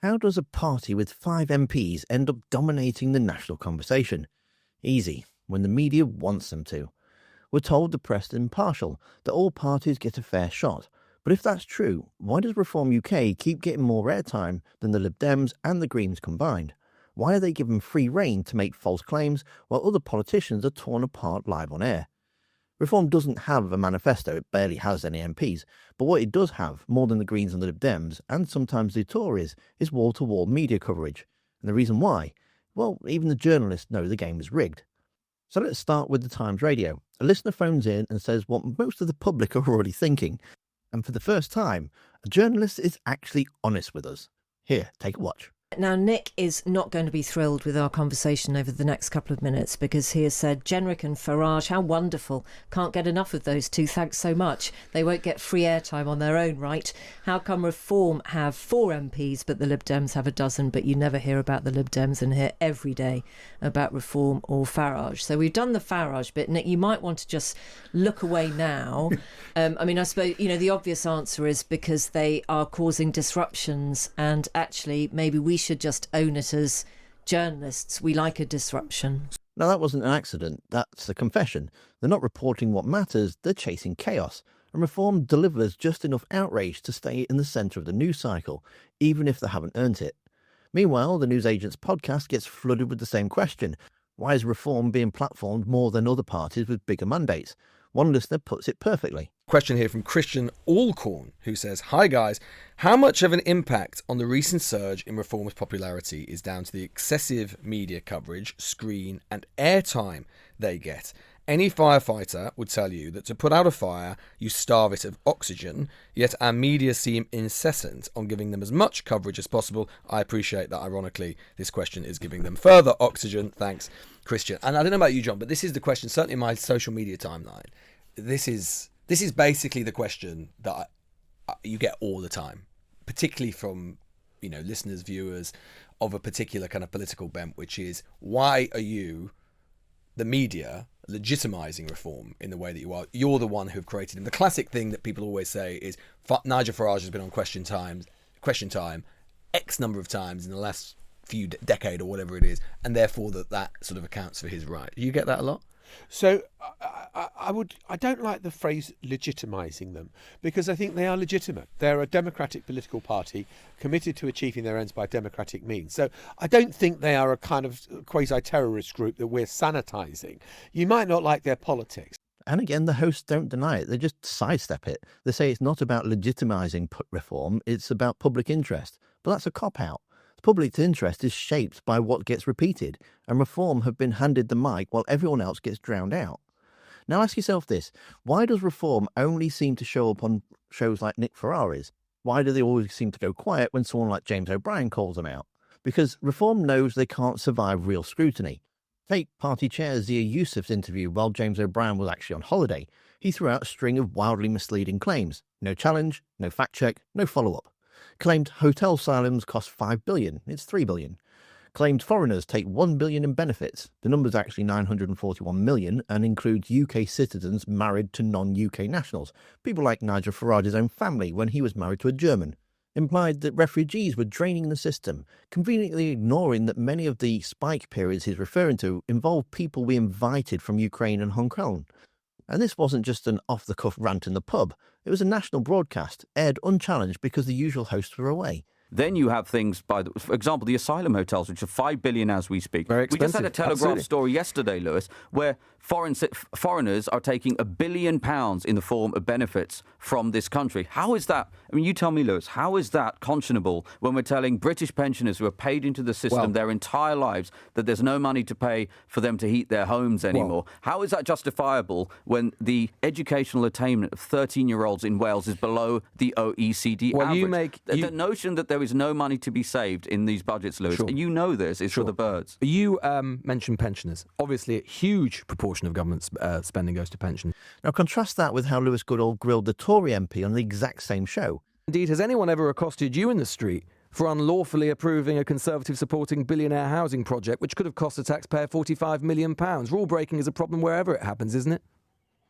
How does a party with 5 MPs end up dominating the national conversation? Easy, when the media wants them to. We're told the press is impartial, that all parties get a fair shot. But if that's true, why does Reform UK keep getting more airtime than the Lib Dems and the Greens combined? Why are they given free rein to make false claims while other politicians are torn apart live on air? Reform doesn't have a manifesto, it barely has any MPs, but what it does have, more than the Greens and the Lib Dems, and sometimes the Tories, is wall-to-wall media coverage. And the reason why? Well, even the journalists know the game is rigged. So let's start with the Times Radio. A listener phones in and says what most of the public are already thinking. And for the first time, a journalist is actually honest with us. Here, take a watch. Now, Nick is not going to be thrilled with our conversation over the next couple of minutes because he has said, Jenrick and Farage, how wonderful. Can't get enough of those two, thanks so much. They won't get free airtime on their own right. How come Reform have 4 MPs but the Lib Dems have a dozen, but you never hear about the Lib Dems and hear every day about Reform or Farage? So we've done the Farage bit. Nick, you might want to just look away now. I suppose, the obvious answer is because they are causing disruptions and actually maybe we should just own it as journalists. We like a disruption. Now, that wasn't an accident. That's a confession. They're not reporting what matters. They're chasing chaos. And Reform delivers just enough outrage to stay in the centre of the news cycle, even if they haven't earned it. Meanwhile, the Newsagent's podcast gets flooded with the same question. Why is Reform being platformed more than other parties with bigger mandates? One listener puts it perfectly. Question here from Christian Alcorn, who says, "Hi guys, how much of an impact on the recent surge in Reform's popularity is down to the excessive media coverage, screen and airtime they get? Any firefighter would tell you that to put out a fire, you starve it of oxygen, yet our media seem incessant on giving them as much coverage as possible. I appreciate that, ironically, this question is giving them further oxygen. Thanks, Christian." And I don't know about you, John, but this is the question, certainly in my social media timeline. This is basically the question that you get all the time, particularly from, listeners, viewers of a particular kind of political bent, which is, why are you, the media, legitimising Reform in the way that you are? You're the one who have created him. The classic thing that people always say is Nigel Farage has been on Question Time X number of times in the last few decade or whatever it is, and therefore that sort of accounts for his right. Do you get that a lot? So I don't like the phrase legitimising them, because I think they are legitimate. They're a democratic political party committed to achieving their ends by democratic means. So I don't think they are a kind of quasi-terrorist group that we're sanitising. You might not like their politics. And again, the hosts don't deny it. They just sidestep it. They say it's not about legitimising Reform, it's about public interest. But that's a cop-out. The public interest is shaped by what gets repeated, and Reform have been handed the mic while everyone else gets drowned out. Now ask yourself this, why does Reform only seem to show up on shows like Nick Ferrari's? Why do they always seem to go quiet when someone like James O'Brien calls them out? Because Reform knows they can't survive real scrutiny. Take party chair Zia Yusuf's interview while James O'Brien was actually on holiday. He threw out a string of wildly misleading claims. No challenge, no fact check, no follow-up. Claimed hotel asylums cost $5 billion. It's $3 billion. Claimed foreigners take $1 billion in benefits. The number's actually $941 million and includes UK citizens married to non-UK nationals, people like Nigel Farage's own family when he was married to a German. Implied that refugees were draining the system, conveniently ignoring that many of the spike periods he's referring to involved people we invited from Ukraine and Hong Kong. And this wasn't just an off-the-cuff rant in the pub. It was a national broadcast, aired unchallenged because the usual hosts were away. Then you have things, for example, the asylum hotels, which are $5 billion as we speak. Very expensive. We just had a Telegraph story yesterday, Lewis, where foreigners are taking £1 billion in the form of benefits from this country. How is that? I mean, you tell me, Lewis, how is that conscionable when we're telling British pensioners who are paid into the system their entire lives that there's no money to pay for them to heat their homes anymore? How is that justifiable when the educational attainment of 13-year-olds in Wales is below the OECD average? The notion that there is no money to be saved in these budgets, Lewis, and you know this, is for the birds. You mentioned pensioners. Obviously, a huge proportion of government spending goes to pension. Now contrast that with how Lewis Goodall grilled the Tory MP on the exact same show. Indeed, has anyone ever accosted you in the street for unlawfully approving a Conservative-supporting billionaire housing project which could have cost the taxpayer £45 million? Rule breaking is a problem wherever it happens, isn't it?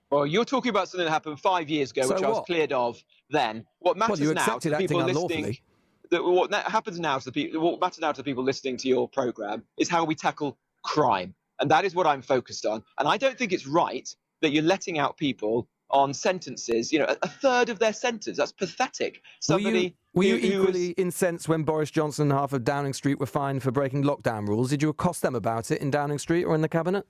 Well, you're talking about something that happened 5 years ago, which I was cleared of then. What matters you now accepted to people acting listening... unlawfully. that what happens now to the people, what matters now to the people listening to your program is how we tackle crime, and that is what I'm focused on. And I don't think it's right that you're letting out people on sentences, a third of their sentence. That's pathetic. Were you who equally incensed when Boris Johnson and half of Downing Street were fined for breaking lockdown rules? Did you accost them about it in Downing Street or in the cabinet?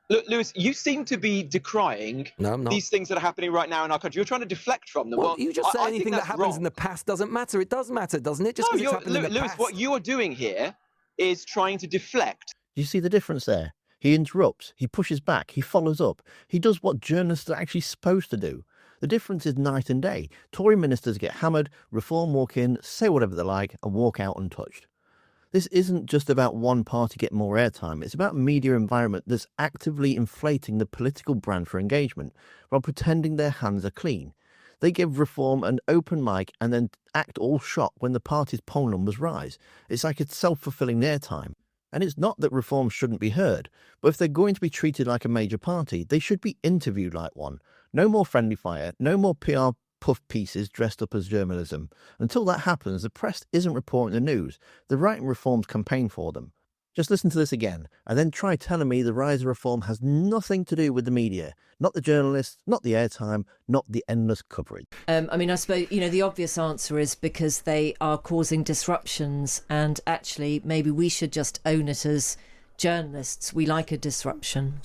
Look, Lewis, you seem to be decrying No, I'm not. these things that are happening right now in our country. You're trying to deflect from them. Well, you just say I think anything that that's happens wrong. in the past doesn't matter. It does matter, doesn't it? Just No, because it's happened in the Lewis, past. what you're doing here is trying to deflect. Do you see the difference there? He interrupts, he pushes back, he follows up. He does what journalists are actually supposed to do. The difference is night and day. Tory ministers get hammered, Reform walk in, say whatever they like, and walk out untouched. This isn't just about one party getting more airtime. It's about a media environment that's actively inflating the political brand for engagement while pretending their hands are clean. They give Reform an open mic and then act all shocked when the party's poll numbers rise. It's like it's self-fulfilling airtime. And it's not that Reform shouldn't be heard, but if they're going to be treated like a major party, they should be interviewed like one. No more friendly fire, no more PR puff pieces dressed up as journalism. Until that happens, the press isn't reporting the news. They're writing Reform's campaign for them. Just listen to this again, and then try telling me the rise of Reform has nothing to do with the media. Not the journalists, not the airtime, not the endless coverage. I suppose, the obvious answer is because they are causing disruptions, and actually maybe we should just own it as journalists. We like a disruption.